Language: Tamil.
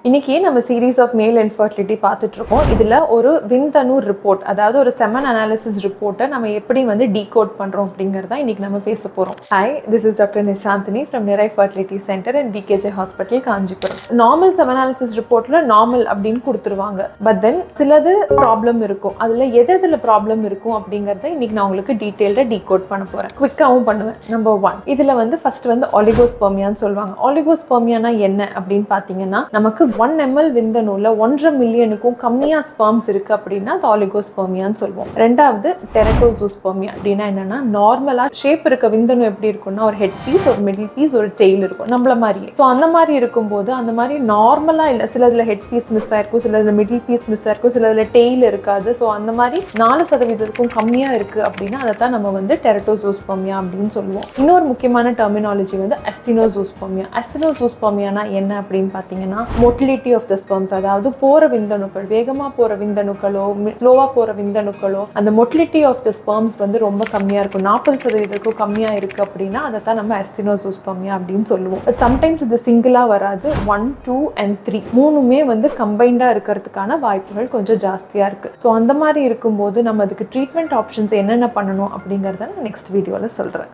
இன்னைக்கு நம்ம சீரீஸ் ஆஃப் மேல் இன்ஃபர்டிலிட்டி பார்த்துட்டு இருக்கோம். இதில் ஒரு விந்தணு ரிப்போர்ட், அதாவது ஒரு செமன் அனாலிசிஸ் ரிப்போர்ட்டை நம்ம எப்படி டீகோட் பண்ணுறோம் அப்படிங்கிறத இன்னைக்கு நம்ம பேச போகிறோம். Hi, this is doctor Nishanthini from Nirai fertility centre and PKJ hospital, Kanchipuram. Normal semen analysis ரிப்போர்ட்டில் நார்மல் அப்படின்னு கொடுத்துருவாங்க. பட் தென் சிலது ப்ராப்ளம் இருக்கும். அதில் எதில் ப்ராப்ளம் இருக்கும் அப்படிங்கிறத இன்னைக்கு நான் உங்களுக்கு டீட்டெயில்டாக டீகோட் பண்ண போகிறேன். குவிக்காகவும் பண்ணுவேன். நம்பர் 1, இதில் ஃபர்ஸ்ட் ஒலிகோஸ்பெர்மியான்னு சொல்லுவாங்க. ஒலிகோஸ்பெர்மியானா என்ன அப்படின்னு பார்த்தீங்கன்னா, நமக்கு 1 ml விந்தணுல 1.5 மில்லியனுக்கும் கம்மியா ஸ்பெர்ம்ஸ் இருக்கு அப்படின்னா அது ஆலிகோஸ்பெர்மியான்னு சொல்லுவோம். ரெண்டாவது டெரட்டோசூஸ்பெர்மியா அப்படின்னா என்னன்னா, நார்மலா ஷேப் இருக்க விந்தணு எப்படி இருக்கும்னா, ஒரு ஹெட் பீஸ், ஒரு மிடில் பீஸ், ஒரு டெய்ல் இருக்கும் நம்மள மாதிரியே. ஸோ அந்த மாதிரி இருக்கும்போது அந்த மாதிரி நார்மலா இல்லை, சிலதுல ஹெட் பீஸ் மிஸ் ஆயிருக்கும், சிலதுல மிடில் பீஸ் மிஸ் ஆயிருக்கும், சிலதுல டெய்ல் இருக்காது. ஸோ அந்த மாதிரி 4% கம்மியா இருக்கு அப்படின்னா அதை தான் நம்ம டெரட்டோசூஸ்பெர்மியா அப்படின்னு சொல்லுவோம். இன்னொரு முக்கியமான டெர்மினாலஜி அஸ்தினோசூஸ்பெர்மியா. அஸ்தினோசூஸ்பெர்மியானா என்ன அப்படின்னு பார்த்தீங்கன்னா, மொட்டிலிட்டி ஆஃப் த ஸ்பெர்ம்ஸ், அதாவது போற விந்தணுக்கள், வேகமா போற விந்தணுக்களோ ஸ்லோவா போற விந்தணுக்களோ அந்த மொட்டிலிட்டி ஆஃப் த ஸ்பெர்ம்ஸ் ரொம்ப கம்மியா இருக்கும், 40% கம்மியா இருக்கு அப்படின்னா அதை தான் நம்ம அஸ்தினோசூஸ்பெர்மியா அப்படின்னு சொல்லுவோம். பட் சம்டைம்ஸ் இது சிங்கிளா வராது. 1, 2 and 3 மூணுமே கம்பைண்டா இருக்கிறதுக்கான வாய்ப்புகள் கொஞ்சம் ஜாஸ்தியா இருக்கு. ஸோ அந்த மாதிரி இருக்கும்போது நம்ம அதுக்கு ட்ரீட்மெண்ட் ஆப்ஷன்ஸ் என்னென்ன பண்ணணும் அப்படிங்கிறத நான் நெக்ஸ்ட் வீடியோல சொல்றேன்.